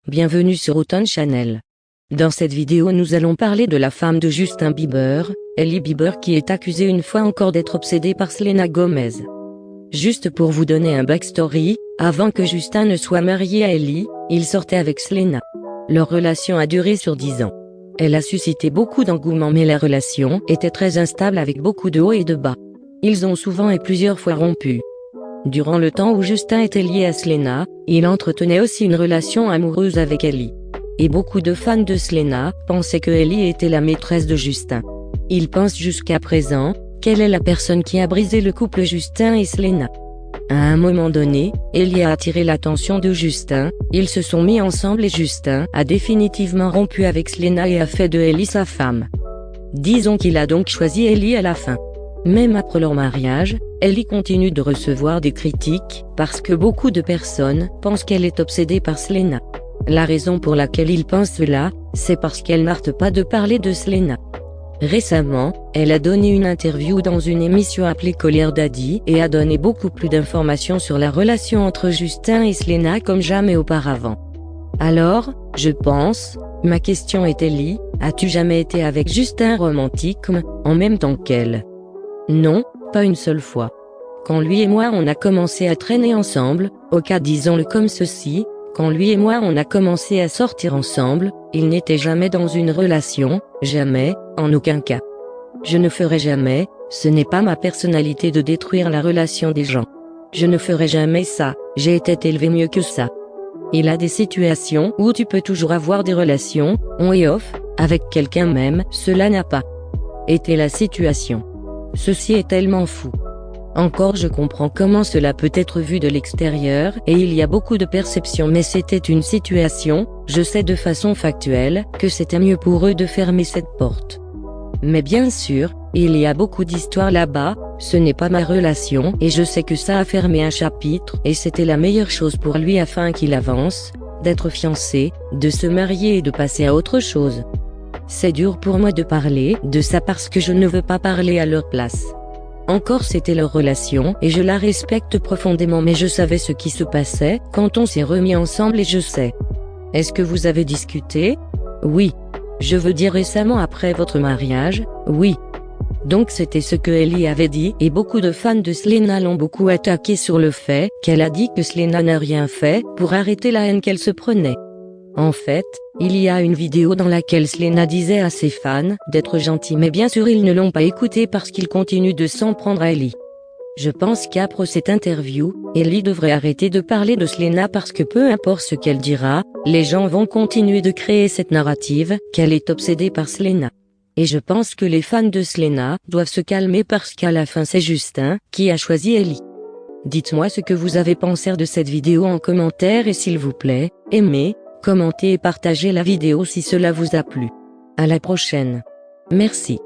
Bienvenue sur Automne Channel. Dans cette vidéo nous allons parler de la femme de Justin Bieber, Hailey Bieber, qui est accusée une fois encore d'être obsédée par Selena Gomez. Juste pour vous donner un backstory, avant que Justin ne soit marié à Hailey, il sortait avec Selena. Leur relation a duré sur 10 ans. Elle a suscité beaucoup d'engouement, mais la relation était très instable avec beaucoup de hauts et de bas. Ils ont souvent et plusieurs fois rompu. Durant le temps où Justin était lié à Selena, il entretenait aussi une relation amoureuse avec Hailey. Et beaucoup de fans de Selena pensaient que Hailey était la maîtresse de Justin. Ils pensent jusqu'à présent qu'elle est la personne qui a brisé le couple Justin et Selena. À un moment donné, Hailey a attiré l'attention de Justin, ils se sont mis ensemble et Justin a définitivement rompu avec Selena et a fait de Hailey sa femme. Disons qu'il a donc choisi Hailey à la fin. Même après leur mariage, Hailey continue de recevoir des critiques, parce que beaucoup de personnes pensent qu'elle est obsédée par Selena. La raison pour laquelle ils pensent cela, c'est parce qu'elle n'arrête pas de parler de Selena. Récemment, elle a donné une interview dans une émission appelée Colère Daddy et a donné beaucoup plus d'informations sur la relation entre Justin et Selena comme jamais auparavant. Alors, je pense, ma question est Hailey, as-tu jamais été avec Justin romantiquement, en même temps qu'elle? Non, pas une seule fois. Quand lui et moi on a commencé à traîner ensemble, au cas disons-le comme ceci, quand lui et moi on a commencé à sortir ensemble, il n'était jamais dans une relation, jamais, en aucun cas. Je ne ferai jamais, ce n'est pas ma personnalité de détruire la relation des gens. Je ne ferai jamais ça, j'ai été élevé mieux que ça. Il a des situations où tu peux toujours avoir des relations, on et off, avec quelqu'un même, cela n'a pas été la situation. Ceci est tellement fou. Encore je comprends comment cela peut être vu de l'extérieur et il y a beaucoup de perceptions, mais c'était une situation, je sais de façon factuelle, que c'était mieux pour eux de fermer cette porte. Mais bien sûr, il y a beaucoup d'histoires là-bas, ce n'est pas ma relation et je sais que ça a fermé un chapitre et c'était la meilleure chose pour lui afin qu'il avance, d'être fiancé, de se marier et de passer à autre chose. C'est dur pour moi de parler de ça parce que je ne veux pas parler à leur place. Encore c'était leur relation et je la respecte profondément, mais je savais ce qui se passait quand on s'est remis ensemble et je sais. Est-ce que vous avez discuté? Oui. Je veux dire récemment après votre mariage? Oui. Donc c'était ce que Hailey avait dit et beaucoup de fans de Selena l'ont beaucoup attaqué sur le fait qu'elle a dit que Selena n'a rien fait pour arrêter la haine qu'elle se prenait. En fait, il y a une vidéo dans laquelle Selena disait à ses fans d'être gentils, mais bien sûr ils ne l'ont pas écouté parce qu'ils continuent de s'en prendre à Hailey. Je pense qu'après cette interview, Hailey devrait arrêter de parler de Selena parce que peu importe ce qu'elle dira, les gens vont continuer de créer cette narrative qu'elle est obsédée par Selena. Et je pense que les fans de Selena doivent se calmer parce qu'à la fin c'est Justin qui a choisi Hailey. Dites-moi ce que vous avez pensé de cette vidéo en commentaire et s'il vous plaît, aimez, commentez et partagez la vidéo si cela vous a plu. À la prochaine. Merci.